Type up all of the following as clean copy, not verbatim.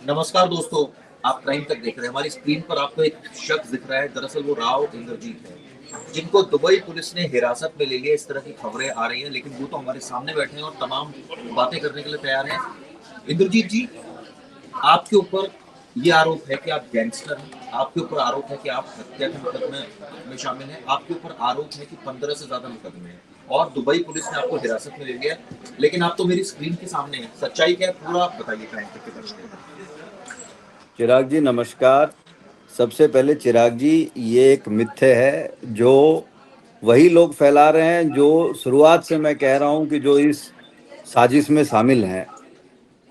नमस्कार दोस्तों। आप क्राइम तक देख रहे हैं। हमारी स्क्रीन पर आपको एक शख्स दिख रहा है। दरअसल वो राव इंद्रजीत है, जिनको दुबई पुलिस ने हिरासत में ले लिया। इस तरह की खबरें आ रही हैं, लेकिन वो तो हमारे सामने बैठे हैं और तमाम बातें करने के लिए तैयार हैं। इंद्रजीत जी, आपके ऊपर ये आरोप है कि आप गैंगस्टर हैं। आपके ऊपर आरोप है कि आप हत्या के मुकदमे में शामिल हैं। आपके ऊपर आरोप है कि 15 से ज्यादा मुकदमे हैं और दुबई पुलिस ने आपको हिरासत में ले लिया। लेकिन आप तो मेरी स्क्रीन के सामने हैं। सच्चाई क्या है, पूरा बताइए क्राइम तक के दर्शकों को। चिराग जी नमस्कार। सबसे पहले चिराग जी, ये एक मिथ्य है जो वही लोग फैला रहे हैं जो शुरुआत से मैं कह रहा हूं कि जो इस साजिश में शामिल हैं।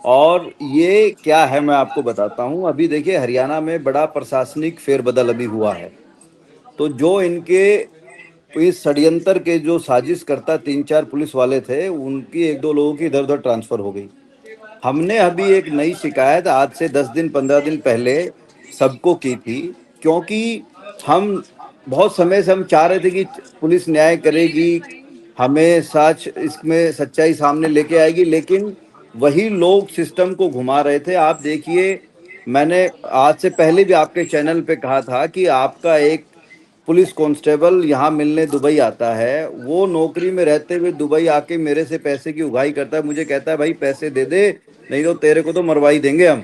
और ये क्या है मैं आपको बताता हूं। अभी देखिए, हरियाणा में बड़ा प्रशासनिक फेरबदल अभी हुआ है। तो जो इनके इस षड्यंत्र के जो साजिश करता 3-4 पुलिस वाले थे, उनकी 1-2 लोगों की इधर उधर ट्रांसफर हो गई। हमने अभी एक नई शिकायत आज से 10 दिन 15 दिन पहले सबको की थी, क्योंकि हम बहुत समय से हम चाह रहे थे कि पुलिस न्याय करेगी, हमें सच इसमें सच्चाई सामने लेके आएगी। लेकिन वही लोग सिस्टम को घुमा रहे थे। आप देखिए, मैंने आज से पहले भी आपके चैनल पे कहा था कि आपका एक पुलिस कांस्टेबल यहाँ मिलने दुबई आता है। वो नौकरी में रहते हुए दुबई आके मेरे से पैसे की उगाही करता है। मुझे कहता है, भाई पैसे दे दे, नहीं तो तेरे को तो मरवा ही देंगे हम,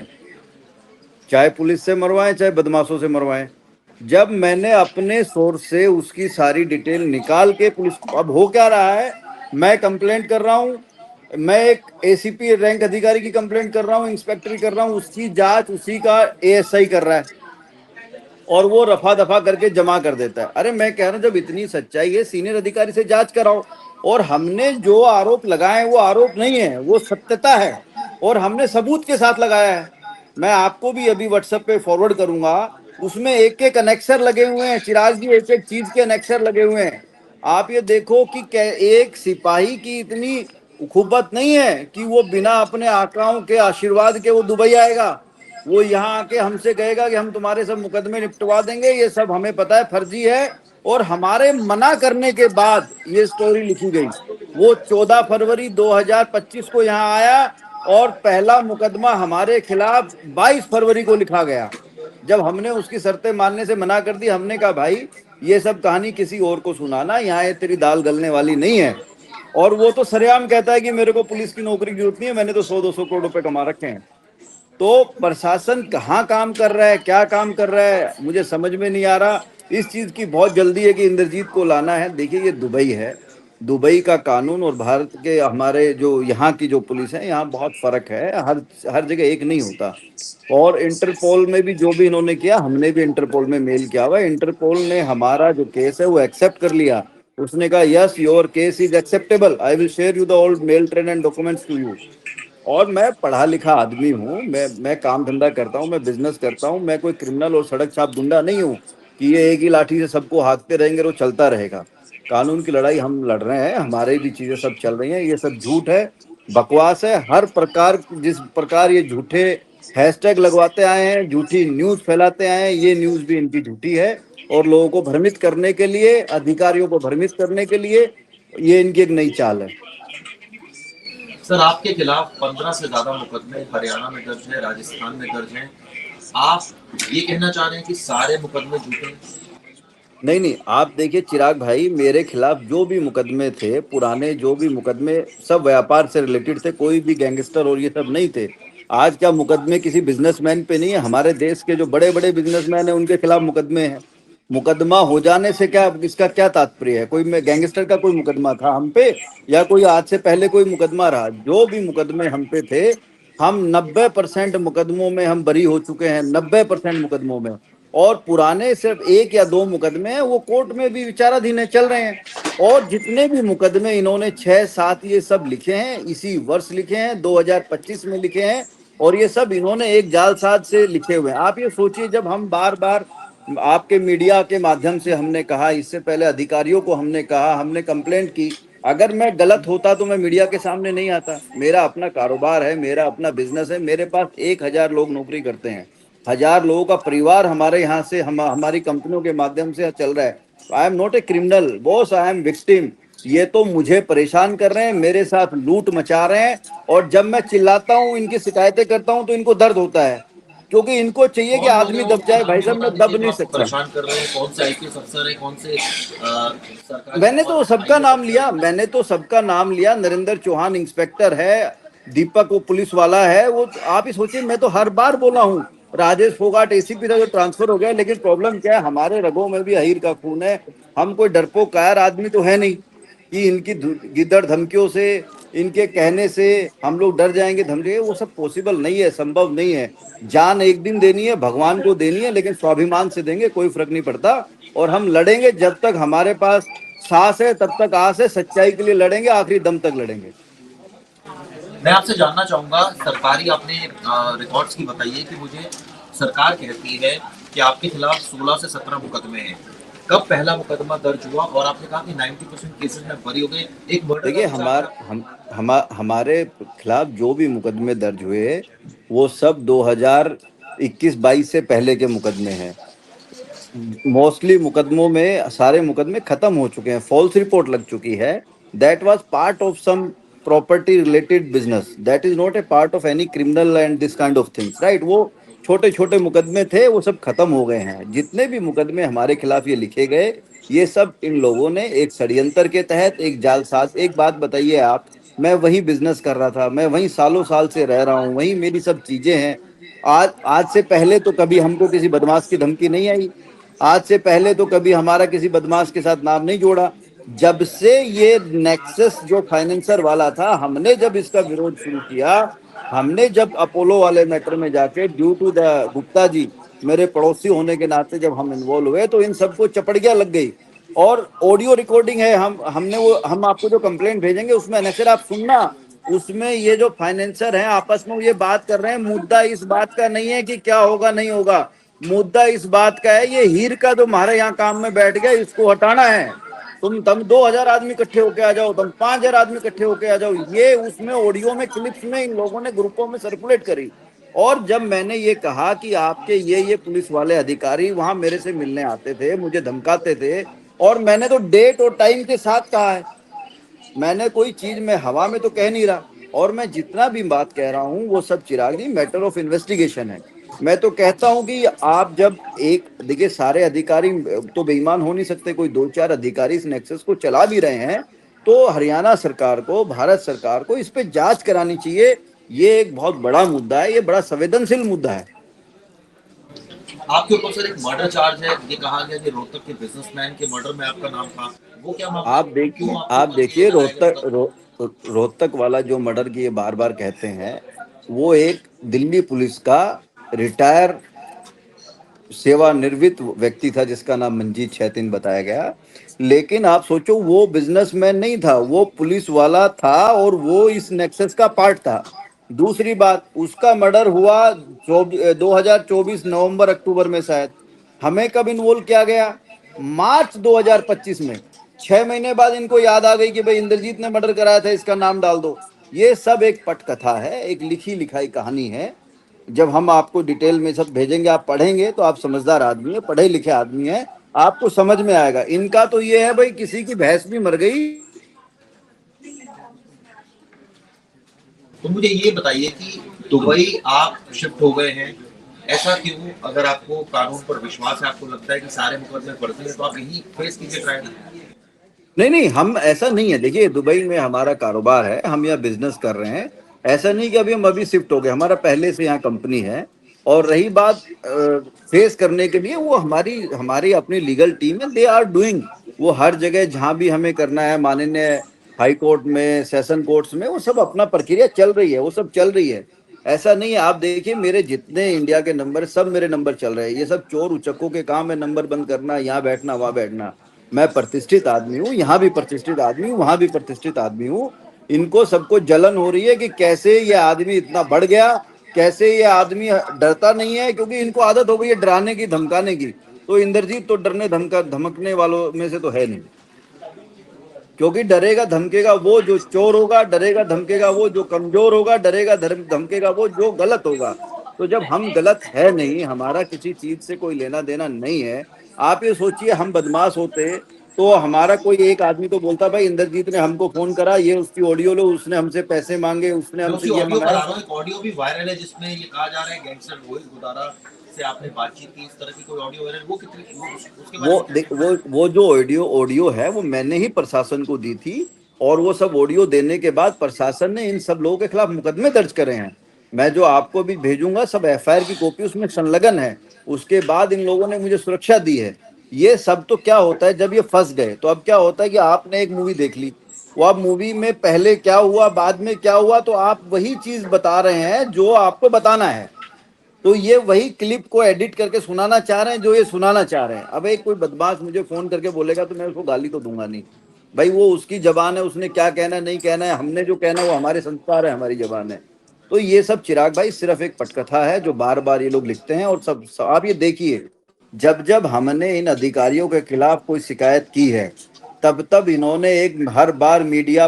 चाहे पुलिस से मरवाएं चाहे बदमाशों से मरवाएं। जब मैंने अपने सोर्स से उसकी सारी डिटेल निकाल के पुलिस को, अब हो क्या रहा है, मैं कंप्लेंट कर रहा हूँ, मैं एक एसीपी रैंक अधिकारी की कंप्लेंट कर रहा हूँ, इंस्पेक्टर कर रहा हूँ, उसकी जांच उसी का एएसआई कर रहा है और वो रफा दफा करके जमा कर देता है। अरे मैं कह रहा हूं, जब इतनी सच्चाई है सीनियर अधिकारी से जांच कराओ। और हमने जो आरोप लगाए वो आरोप नहीं है, वो सत्यता है और हमने सबूत के साथ लगाया है। मैं आपको भी अभी व्हाट्सएप पे फॉरवर्ड करूंगा। उसमें एक एक अनेक्सर लगे हुए हैं चिराग जी, एक एक चीज के अनेक्सर लगे हुए हैं। आप ये देखो कि एक सिपाही की इतनी खुबत नहीं है कि वो बिना अपने आकाओं के आशीर्वाद के वो दुबई आएगा। वो यहाँ आके हमसे कहेगा कि हम तुम्हारे सब मुकदमे निपटवा देंगे। ये सब हमें पता है फर्जी है। और हमारे मना करने के बाद ये स्टोरी लिखी गई। वो 14 फरवरी 2025 को यहाँ आया और पहला मुकदमा हमारे खिलाफ 22 फरवरी को लिखा गया। जब हमने उसकी शर्तें मानने से मना कर दी, हमने कहा भाई ये सब कहानी किसी और को सुनाना, यहाँ ये तेरी दाल गलने वाली नहीं है। और वो तो सरेआम कहता है कि मेरे को पुलिस की नौकरी की जरूरत नहीं है, मैंने तो 100-200 करोड़ रुपए कमा रखे हैं। तो प्रशासन कहाँ काम कर रहा है, क्या काम कर रहा है, मुझे समझ में नहीं आ रहा। इस चीज की बहुत जल्दी है कि इंद्रजीत को लाना है। देखिए, ये दुबई है, दुबई का कानून और भारत के हमारे जो यहाँ की जो पुलिस है, यहाँ बहुत फर्क है। हर हर जगह एक नहीं होता। और इंटरपोल में भी जो भी इन्होंने किया, हमने भी इंटरपोल में मेल किया हुआ है। इंटरपोल ने हमारा जो केस है वो एक्सेप्ट कर लिया। उसने कहा, yes your case is acceptable, I will share you the all mail train and documents to you. और मैं पढ़ा लिखा आदमी हूँ, मैं काम धंधा करता हूँ, मैं बिजनेस करता हूँ। मैं कोई क्रिमिनल और सड़क छाप गुंडा नहीं हूँ कि ये एक ही लाठी से सबको हाँकते रहेंगे और वो चलता रहेगा। कानून की लड़ाई हम लड़ रहे हैं, हमारे भी चीजें सब चल रही हैं। ये सब झूठ है, बकवास है। हर प्रकार, जिस प्रकार ये झूठे हैशटैग लगवाते आए हैं, झूठी न्यूज फैलाते आए हैं, ये न्यूज भी इनकी झूठी है। और लोगों को भ्रमित करने के लिए, अधिकारियों को भ्रमित करने के लिए ये इनकी एक नई चाल है। सर, आपके खिलाफ 15 से ज्यादा मुकदमे हरियाणा में दर्ज है, राजस्थान में दर्ज हैं। आप ये कहना चाह रहे हैं कि सारे मुकदमे झूठे हैं? नहीं नहीं, आप देखिए चिराग भाई, मेरे खिलाफ जो भी मुकदमे थे, पुराने जो भी मुकदमे, सब व्यापार से रिलेटेड थे। कोई भी गैंगस्टर और ये सब नहीं थे। आज क्या मुकदमे किसी बिजनेसमैन पे नहीं है? हमारे देश के जो बड़े बड़े बिजनेसमैन हैं उनके खिलाफ मुकदमे हैं। मुकदमा हो जाने से क्या, इसका क्या तात्पर्य है? कोई में गैंगस्टर का कोई मुकदमा था हम पे, या कोई आज से पहले कोई मुकदमा रहा? जो भी मुकदमे हम पे थे, हम 90% मुकदमों में हम बरी हो चुके हैं, 90% मुकदमों में। और पुराने सिर्फ 1 या 2 मुकदमे हैं, वो कोर्ट में भी विचाराधीन है, चल रहे हैं। और जितने भी मुकदमे इन्होंने 6-7 ये सब लिखे हैं, इसी वर्ष लिखे हैं, 2025 में लिखे हैं। और ये सब इन्होंने एक जालसाज से लिखे हुए हैं। आप ये सोचिए, जब हम बार बार आपके मीडिया के माध्यम से हमने कहा, इससे पहले अधिकारियों को हमने कहा, हमने कंप्लेंट की। अगर मैं गलत होता तो मैं मीडिया के सामने नहीं आता। मेरा अपना कारोबार है, मेरा अपना बिजनेस है, मेरे पास 1,000 लोग नौकरी करते हैं, 1,000 लोगों का परिवार हमारे यहाँ से, हमारी कंपनियों के माध्यम से चल रहा है। I am not a criminal boss, I am victim. ये तो मुझे परेशान कर रहे हैं, मेरे साथ लूट मचा रहे हैं। और जब मैं चिल्लाता हूँ, इनकी शिकायतें करता हूँ, तो इनको दर्द होता है। क्योंकि इनको चाहिए कि कौन लोग हैं आदमी वो, दब उनके जाए। नाम भाई भी साहब बता मैं दब दीजिए जो नहीं आपको सकता। परेशान कर रहे हैं, कौन से आईपीएस अफसर है, कौन से सरकारी मैंने तो और सबका आईएएस नाम अफसर लिया, है। मैंने तो सबका नाम लिया। नरेंद्र चौहान इंस्पेक्टर है, दीपक वो पुलिस वाला है। वो आप ही सोचिए, मैं तो हर बार बोला हूँ। राजेश फोगाट एसीपी था जो ट्रांसफर हो गया, लेकिन प्रॉब्लम क्या है, हमारे रगों में भी अहीर का खून है। हम कोई डरपोक कायर आदमी तो है नहीं कि इनकी गिद्दड़ धमकियों से, इनके कहने से हम लोग डर जाएंगे, धमके। वो सब पॉसिबल नहीं है, संभव नहीं है। जान एक दिन देनी है, भगवान को देनी है, लेकिन स्वाभिमान से देंगे, कोई फर्क नहीं पड़ता। और हम लड़ेंगे जब तक हमारे पास सांस है, तब तक आस है। सच्चाई के लिए लड़ेंगे, आखिरी दम तक लड़ेंगे। मैं आपसे जानना चाहूंगा, सरकारी आपने रिकॉर्ड्स की बताइए कि मुझे सरकार कहती है कि आपके खिलाफ 16 से 17 मुकदमे हैं। कब पहला मुकदमा दर्ज हुआ? और आपने कहा कि 90% केसेस में बरी हो गए, एक मर्डर का देखिए, भी सामना। हमारे खिलाफ जो भी मुकदमे दर्ज हुए, वो सब 2021-22 से पहले के मुकदमे हैं। मोस्टली मुकदमों में सारे मुकदमे खत्म हो चुके हैं, फॉल्स रिपोर्ट लग चुकी है। That was part of sum property related business, that is not a part of any criminal and this kind of things, right. वो छोटे छोटे मुकदमे थे, वो सब खत्म हो गए हैं। जितने भी मुकदमे हमारे खिलाफ ये लिखे गए, ये सब इन लोगों ने एक षड्यंत्र के तहत, एक जालसाज। एक बात बताइए आप, मैं वही बिजनेस कर रहा था, मैं वही सालों साल से रह रहा हूँ, वही मेरी सब चीजें हैं। आज आज से पहले तो कभी हमको किसी बदमाश की धमकी नहीं आई। आज से पहले तो कभी हमारा किसी बदमाश के साथ नाम नहीं जोड़ा। जब से ये नेक्सस जो फाइनेंसर वाला था, हमने जब इसका विरोध शुरू किया, हमने जब अपोलो वाले मैटर में जाके, due to the Gupta ji मेरे पड़ोसी होने के नाते जब हम इन्वॉल्व हुए, तो इन सबको चपड़िया लग गई। और ऑडियो रिकॉर्डिंग है, हम आपको जो कंप्लेंट भेजेंगे उसमें अनेक्सर आप सुनना। उसमें ये जो फाइनेंसर हैं आपस में ये बात कर रहे हैं। मुद्दा इस बात का नहीं है कि क्या होगा नहीं होगा, मुद्दा इस बात का है, ये हीर का जो हमारे यहाँ काम में बैठ गया, इसको हटाना है। तुम 2000 आदमी इकट्ठे होके आ जाओ, तुम 5000 आदमी इकट्ठे होके आ जाओ। ये उसमें ऑडियो में, क्लिप्स में इन लोगों ने ग्रुपों में सर्कुलेट करी। और जब मैंने ये कहा कि आपके ये पुलिस वाले अधिकारी वहां मेरे से मिलने आते थे, मुझे धमकाते थे, और मैंने तो डेट और टाइम के साथ कहा है, मैंने कोई चीज में हवा में तो कह नहीं रहा। और मैं जितना भी बात कह रहा हूं वो सब चिराग जी मैटर ऑफ इन्वेस्टिगेशन है। मैं तो कहता हूं कि आप जब एक, देखिए, सारे अधिकारी तो बेईमान हो नहीं सकते, कोई दो चार अधिकारी इस नेक्सस को चला भी रहे हैं, तो हरियाणा सरकार को, भारत सरकार को इस पे जांच करानी चाहिए। ये एक बहुत बड़ा मुद्दा है, ये बड़ा संवेदनशील मुद्दा है। आपके ऊपर सर एक मर्डर चार्ज है, ये कहा गया कि रोहतक के बिजनेसमैन के मर्डर में आपका नाम था। वो क्या मामला आप है? देखिए, क्यों आपके ऊपर ये लगाया गया मतलब? रोहतक वाला जो मर्डर की ये बार बार कहते हैं, वो एक दिल्ली पुलिस का रिटायर सेवानिवृत्त व्यक्ति था जिसका नाम मंजीत छैतिन बताया गया। लेकिन आप सोचो, वो बिजनेसमैन नहीं था, वो पुलिस वाला था, और वो इस नेक्सस का पार्ट था। दूसरी बात, उसका मर्डर हुआ 2024 नवंबर अक्टूबर में शायद। हमें कब इन्वॉल्व किया गया? मार्च 2025 में। 6 महीने बाद इनको याद आ गई कि भाई इंद्रजीत ने मर्डर कराया था, इसका नाम डाल दो। ये सब एक पटकथा है, एक लिखी लिखाई कहानी है। जब हम आपको डिटेल में सब भेजेंगे, आप पढ़ेंगे, तो आप समझदार आदमी है, पढ़े लिखे आदमी है, आपको समझ में आएगा। इनका तो ये है भाई, किसी की भैंस भी मर गई। तो मुझे ये बताइए कि दुबई आप शिफ्ट हो गए हैं, ऐसा क्यों? अगर आपको कानून पर विश्वास है, आपको लगता है कि सारे मुकदमे बढ़ते हैं, तो आप यही फेस कीजिए ट्रायल। नहीं नहीं, हम ऐसा नहीं है। देखिए, दुबई में हमारा कारोबार है, हम यहाँ बिजनेस कर रहे हैं। ऐसा नहीं कि हम अभी शिफ्ट हो गए, हमारा पहले से यहाँ कंपनी है। और रही बात फेस करने के लिए, वो हमारी हमारी अपनी लीगल टीम है, दे आर डूइंग। वो हर जगह जहाँ भी हमें करना है, माननीय हाई कोर्ट में, सेशन कोर्ट्स में, वो सब अपना प्रक्रिया चल रही है, वो सब चल रही है। ऐसा नहीं है। आप देखिए, मेरे जितने इंडिया के नंबर, सब मेरे नंबर चल रहे हैं। ये सब चोर उचक्कों के काम है, नंबर बंद करना, यहाँ बैठना वहां बैठना। मैं प्रतिष्ठित आदमी हूँ, यहाँ भी प्रतिष्ठित आदमी हूँ, वहां भी प्रतिष्ठित आदमी हूँ। इनको सबको जलन हो रही है कि कैसे ये आदमी इतना बढ़ गया, कैसे ये आदमी डरता नहीं है, क्योंकि इनको आदत हो गई है डराने की, धमकाने की। तो इंद्रजीत तो डरने धमकने वालों में से तो है नहीं। क्योंकि डरेगा धमकेगा वो जो चोर होगा, डरेगा धमकेगा वो जो कमजोर होगा, डरेगा धमकेगा वो जो गलत होगा। तो जब हम गलत है नहीं, हमारा किसी चीज से कोई लेना देना नहीं है। आप ये सोचिए, हम बदमाश होते तो हमारा कोई एक आदमी तो बोलता भाई इंद्रजीत ने हमको फोन करा, ये उसकी ऑडियो लो, उसने हमसे पैसे मांगे, उसने मैं हमसे उसी ये ऑडियो पर मंगाया। आ रहा हूँ, एक ऑडियो भी वायरल है जिसमें ये कहा जा रहा है गैंगस्टर रोहित गुदारा से आपने बातचीत की, इस तरह की कोई ऑडियो वायरल, वो कितनी उसके बारे में क्या कहना है? वो जो ऑडियो ऑडियो है वो मैंने ही प्रशासन को दी थी, और वो सब ऑडियो देने के बाद प्रशासन ने इन सब लोगों के खिलाफ मुकदमे दर्ज करे हैं। मैं जो आपको भी भेजूंगा सब एफआईआर की कॉपी, उसमें संलग्न है। उसके बाद इन लोगों ने मुझे सुरक्षा दी है। ये सब तो क्या होता है जब ये फंस गए, तो अब क्या होता है कि आपने एक मूवी देख ली, वो आप मूवी में पहले क्या हुआ बाद में क्या हुआ, तो आप वही चीज बता रहे हैं जो आपको बताना है। तो ये वही क्लिप को एडिट करके सुनाना चाह रहे हैं जो ये सुनाना चाह रहे हैं। अब एक कोई बदमाश मुझे फोन करके बोलेगा तो मैं उसको गाली तो दूंगा नहीं। भाई वो उसकी जबान है, उसने क्या कहना है नहीं कहना है, हमने जो कहना है वो हमारे संस्कार है, हमारी जबान है। तो ये सब चिराग भाई सिर्फ एक पटकथा है जो बार बार ये लोग लिखते हैं। और सब आप ये देखिए, जब जब हमने इन अधिकारियों के खिलाफ कोई शिकायत की है, तब तब इन्होंने एक हर बार मीडिया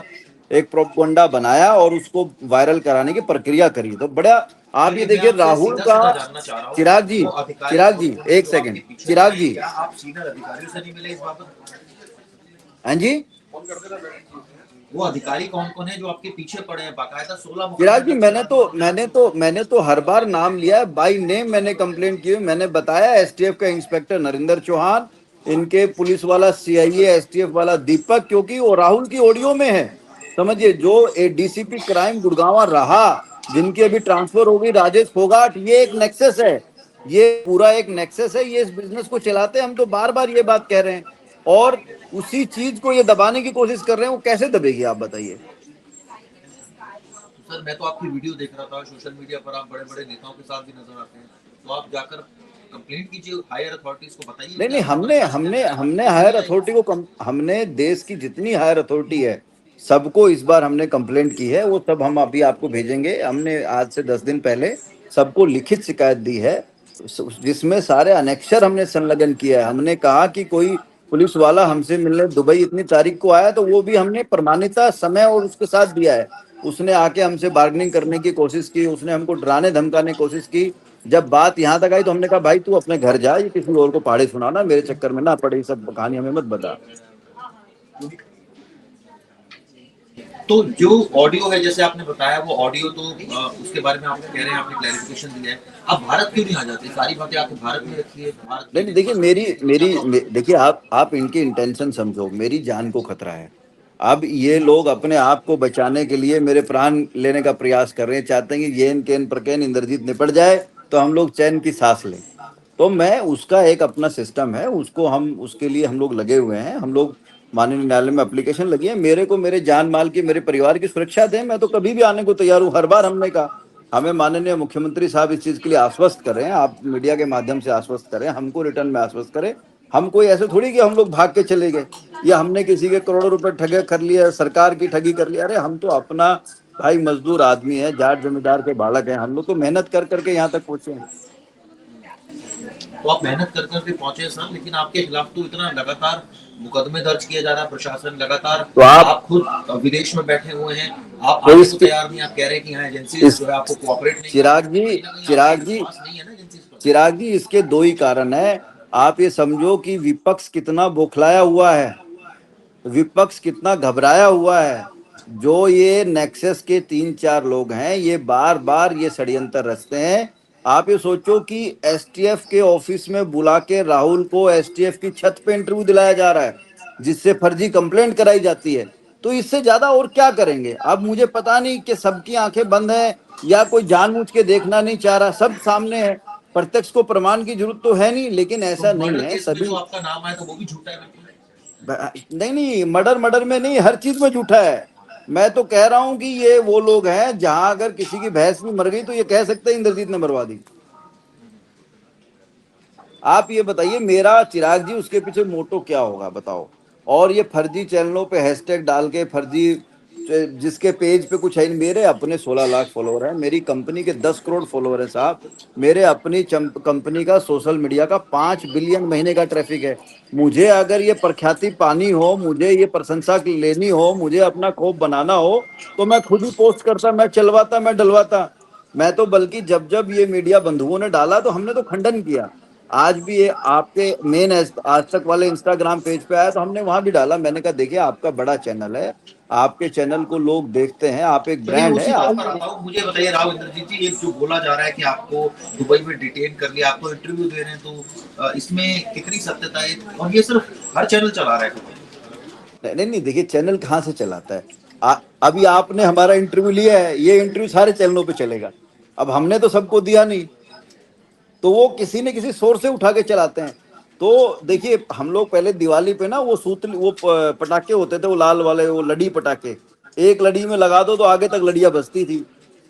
एक प्रोपगंडा बनाया और उसको वायरल कराने की प्रक्रिया करी। तो बड़ा आप ये चलिए, मैं देखिए आपसे राहुल सीधा का। सीधा जानना चाह रहा हूँ, चिराग जी, वो अधिकारी चिराग कौन जी कौन है एक जो आपके सेकंड, पीछे पड़े चिराग हैं? जी। क्या आप सीनियर अधिकारियों से नहीं मिले इस बाबत? हाँ जी। वो अधिकारी कौन कौन है जो आपके पीछे पड़े हैं? बाकायदा 16 मुकदमे चिराग जी दर्ज मैंने कराने तो वाले मैंने हैं। तो मैंने तो हर बार नाम लिया है, बाई नेम मैंने कंप्लेंट की है। मैंने बताया एसटीएफ का इंस्पेक्टर नरेंद्र चौहान, इनके पुलिस वाला सीआईए एसटीएफ वाला दीपक, क्योंकि वो राहुल की ऑडियो में है। समझिए, जो डीसीपी क्राइम गुड़गांव रहा, जिनकी अभी ट्रांसफर होगी राजेश फोगाट, ये एक नेक्सस है। ये पूरा एक नेक्सस है, ये इस बिजनेस को चलाते हैं। हम तो बार बार ये बात कह रहे हैं, और उसी चीज को ये दबाने की कोशिश कर रहे हैं। वो कैसे दबेगी आप बताइए। तो सर, मैं तो आपकी वीडियो देख रहा था, सोशल मीडिया पर आप बड़े बड़े नेताओं के साथ भी नजर आते हैं, तो आप जाकर कंप्लेंट कीजिए हायर अथॉरिटीज को, बताइए नहीं कि नहीं, आपका हमने प्रशासन हमने ऐसा है, हमने क्यों हायर नहीं आएगी? अथॉरिटी को हमने देश की जितनी हायर अथॉरिटी है सबको इस बार हमने कंप्लेंट की है। वो सब हम अभी आपको भेजेंगे। हमने आज से 10 दिन पहले सबको लिखित शिकायत दी है, जिसमें सारे अनेक्षर हमने संलग्न किया है। हमने कहा कि कोई पुलिस वाला हमसे मिलने दुबई इतनी तारीख को आया, तो वो भी हमने प्रमाणिता समय और उसके साथ दिया है। उसने आके हमसे बार्गेनिंग करने की कोशिश की, उसने हमको डराने धमकाने की कोशिश की। जब बात यहाँ तक आई तो हमने कहा भाई तू अपने घर जा, ये किसी और को पहाड़ी सुनाना, मेरे चक्कर में ना पड़े, ये सब कहानी हमें मत बता। तो जो ऑडियो है, जैसे आपने बताया, वो ऑडियो तो उसके बारे में आप कह रहे हैं, आपने क्लैरिफिकेशन दिया है। आप भारत क्यों नहीं आ जाते? सारी बातें आके भारत में रखिए, भारत नहीं के नहीं, लिए देखिए बात कीजिए, क्या प्रॉब्लम है? देखिए आप इनकी इंटेंशन समझो, मेरी जान को खतरा है। अब ये लोग अपने आप को बचाने के लिए मेरे प्राण लेने का प्रयास कर रहे हैं, चाहते हैं कि येन केन प्रकेन इंद्रजीत निपट जाए तो हम लोग चैन की सांस लें। तो मैं उसका एक अपना सिस्टम है, उसको हम उसके लिए हम लोग लगे हुए हैं। हम लोग माननीय न्यायालय में एप्लीकेशन लगी है, मेरे को मेरे जान माल की मेरे परिवार की सुरक्षा दें, मैं तो कभी भी आने को तैयार हूँ। हर बार हमने कहा, हमें माननीय मुख्यमंत्री साहब इस चीज के लिए आश्वस्त करें, आप मीडिया के माध्यम से आश्वस्त करें, हमको रिटर्न में आश्वस्त करें। हम कोई ऐसे थोड़ी कि हम लोग भाग के चले गए, या हमने किसी के करोड़ों रुपए ठगे कर लिया, सरकार की ठगी कर लिया। अरे हम तो अपना भाई मजदूर आदमी है, जाट जमींदार के बालक हैं, हम लोग तो मेहनत कर करके यहाँ तक पहुंचे हैं। तो आप मेहनत कर करके पहुंचे सर, लेकिन आपके खिलाफ तो इतना लगातार मुकदमे दर्ज किया जा रहा है, प्रशासन लगातार। तो आप खुद विदेश में बैठे हुए हैं, आप तो आने को इसके तैयार नहीं, आप कह रहे हैं कि यहाँ एजेंसीज इस जो है आपको कोऑपरेट नहीं कर रही, चिराग तो जी, कहीं ना कहीं आपका चिराग जी, विश्वास नहीं है ना एजेंसीज पर। चिराग जी, इसके दो ही कारण है। आप ये समझो कि विपक्ष कितना बौखलाया हुआ है, विपक्ष कितना घबराया हुआ है। जो ये नेक्सस के 3-4 लोग हैं, ये बार बार ये षड्यंत्र रचते हैं। आप ये सोचो कि एसटीएफ के ऑफिस में बुला के राहुल को एसटीएफ की छत पे इंटरव्यू दिलाया जा रहा है, जिससे फर्जी कंप्लेंट कराई जाती है। तो इससे ज्यादा और क्या करेंगे? अब मुझे पता नहीं कि सबकी आंखें बंद हैं या कोई जानबूझ के देखना नहीं चाह रहा, सब सामने है। प्रत्यक्ष को प्रमाण की जरूरत तो है नहीं, लेकिन तो ऐसा नहीं मर्डर है केस में जो सभी। आपका नाम आया था वो भी झूठा है बिल्कुल? नहीं नहीं, मर्डर मर्डर में नहीं, हर चीज में झूठा है। मैं तो कह रहा हूं कि ये वो लोग हैं जहां अगर किसी की भैंस भी मर गई तो ये कह सकते हैं इंद्रजीत ने मरवा दी। आप ये बताइए मेरा चिराग जी उसके पीछे मोटो क्या होगा बताओ। और ये फर्जी चैनलों पे हैशटैग डाल के फर्जी, जिसके पेज पे कुछ है नहीं। मेरे अपने 16 लाख फॉलोअर हैं, मेरी कंपनी के 10 करोड़ फॉलोअर है साहब। मेरे अपनी कंपनी का सोशल मीडिया का 5 बिलियन महीने का ट्रैफिक है। मुझे अगर ये प्रख्याति पानी हो, मुझे ये प्रशंसा लेनी हो, मुझे अपना खौफ बनाना हो, तो मैं खुद ही पोस्ट करता, मैं चलवाता, मैं डलवाता। मैं तो बल्कि जब जब ये मीडिया बंधुओं ने डाला तो हमने तो खंडन किया। आज भी ये आपके मेन आज तक वाले इंस्टाग्राम पेज पे आया तो हमने वहां भी डाला। मैंने कहा देखिए आपका बड़ा चैनल है, आपके चैनल को लोग देखते हैं, आप एक चलिए ब्रांड है उसी बात आप। पर आता हूँ। मुझे बताइए राव इंद्रजीत जी, एक जो बोला जा रहा है कि आपको दुबई में डिटेन कर लिया, आपको इंटरव्यू दे रहे हैं, तो इसमें कितनी सत्यता है? और ये सिर्फ हर चैनल चला रहा है। नहीं नहीं नहीं, देखिए चैनल कहाँ से चलाता है। अभी आपने हमारा इंटरव्यू लिया है, ये इंटरव्यू सारे चैनलों पे चलेगा। अब हमने तो सबको दिया नहीं, तो वो किसी न किसी सोर्स से उठा के चलाते हैं। तो देखिए हम लोग पहले दिवाली पे ना वो पटाखे होते थे, वो लाल वाले, वो लड़ी पटाखे, एक लड़ी में लगा दो तो आगे तक लड़ियां बजती थी।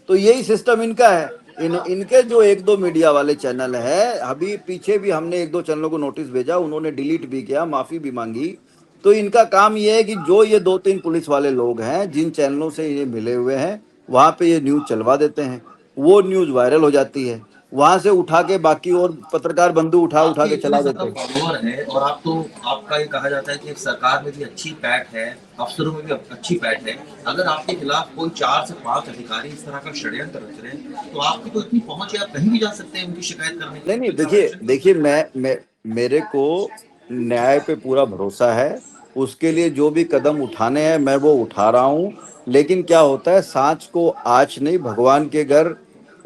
तो यही सिस्टम इनका है। इनके जो एक दो मीडिया वाले चैनल है, अभी पीछे भी हमने एक दो चैनलों को नोटिस भेजा, उन्होंने डिलीट भी किया, माफी भी मांगी। तो इनका काम ये है कि जो ये दो तीन पुलिस वाले लोग हैं जिन चैनलों से ये मिले हुए हैं, वहां पे ये न्यूज चलवा देते हैं, वो न्यूज वायरल हो जाती है, वहां से उठा के बाकी और पत्रकार बंधु उठा उठा आपके के इतने चला ज्यादा देते हैं। फॉलोअर है, और आप तो, आपका ये कहा जाता है कि सरकार में भी अच्छी पैठ है, अफसरों में भी अच्छी पैठ है। अगर आपके खिलाफ कोई 4 से 5 अधिकारी इस तरह का षड्यंत्र रच रहे हैं, तो आपकी तो इतनी पहुंच है, आप कहीं भी जा सकते हैं उनकी शिकायत करने के नहीं लिए, नहीं, पुलिस देखिए एक्शन। देखिए मैं मेरे को न्याय पे पूरा भरोसा है। उसके लिए जो भी कदम उठाने हैं मैं वो उठा रहा हूँ। लेकिन क्या होता है, सांच को आँच नहीं, भगवान के घर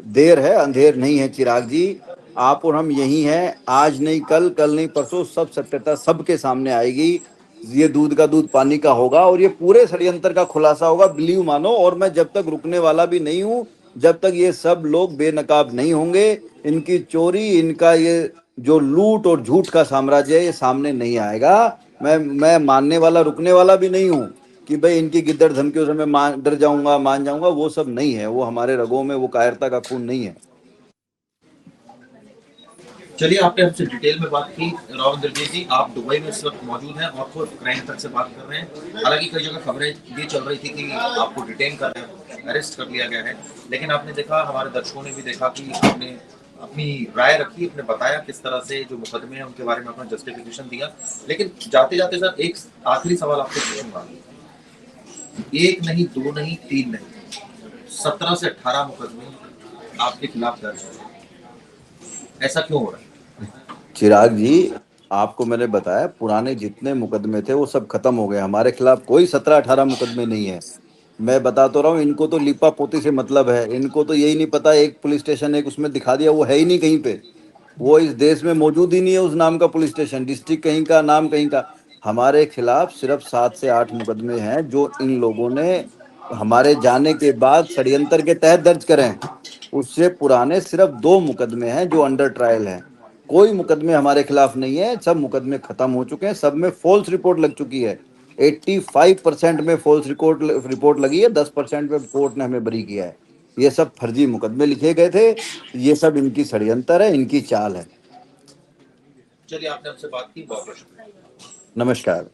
देर है अंधेर नहीं है चिराग जी। आप और हम यही हैं, आज नहीं कल, कल नहीं परसों, सब सत्यता सबके सामने आएगी। ये दूध का दूध पानी का होगा और ये पूरे षड्यंत्र का खुलासा होगा, बिलीव मानो। और मैं जब तक रुकने वाला भी नहीं हूँ, जब तक ये सब लोग बेनकाब नहीं होंगे, इनकी चोरी, इनका ये जो लूट और झूठ का साम्राज्य है, ये सामने नहीं आएगा। मैं मानने वाला, रुकने वाला भी नहीं हूँ कि भाई इनकी गिद्दड़ धमकियों से मैं मान डर जाऊंगा, मान जाऊंगा, वो सब नहीं है। वो हमारे रगों में वो कायरता का खून नहीं है। चलिए, आपने हमसे डिटेल में बात की राव इंद्रजीत जी। आप दुबई में इस वक्त मौजूद हैं और खुद क्राइम तक से बात कर रहे हैं। हालांकि कई जगह खबरें ये चल रही थी कि आपको डिटेन कर अरेस्ट कर लिया गया है, लेकिन आपने देखा, हमारे दर्शकों ने भी देखा कि आपने अपनी राय रखी, आपने बताया किस तरह से जो मुकदमे हैं उनके बारे में अपना जस्टिफिकेशन दिया। लेकिन जाते जाते सर, एक आखिरी सवाल आपसे पूछूंगा। एक नहीं, दो नहीं, तीन नहीं, 17 से 18 मुकदमे आपके खिलाफ दर्ज हैं। ऐसा क्यों हो रहा है? चिराग जी, आपको मैंने बताया पुराने जितने मुकदमे थे वो सब खत्म हो गए। हमारे खिलाफ कोई 17-18 मुकदमे नहीं है। मैं बता तो रहा हूँ, इनको तो लिपा पोती से मतलब है। इनको तो यही नहीं पता, एक पुलिस स्टेशन एक उसमें दिखा दिया, वो है ही नहीं कहीं पे। वो इस देश में मौजूद ही नहीं है उस नाम का पुलिस स्टेशन, डिस्ट्रिक्ट कहीं का, नाम कहीं का। हमारे खिलाफ सिर्फ 7 से 8 मुकदमे हैं जो इन लोगों ने हमारे जाने के बाद षड्यंत्र के तहत दर्ज करे हैं। उससे पुराने सिर्फ 2 मुकदमे हैं जो अंडर ट्रायल हैं। कोई मुकदमे हमारे खिलाफ नहीं है, सब मुकदमे खत्म हो चुके हैं, सब में फॉल्स रिपोर्ट लग चुकी है। 85% में फॉल्स रिपोर्ट लगी है, 10% में कोर्ट ने हमें बरी किया है। ये सब फर्जी मुकदमे लिखे गए थे, ये सब इनकी षड्यंत्र है, इनकी चाल है। चलिए, आपने हमसे बात की, बहुत बहुत शुक्रिया। नमस्कार।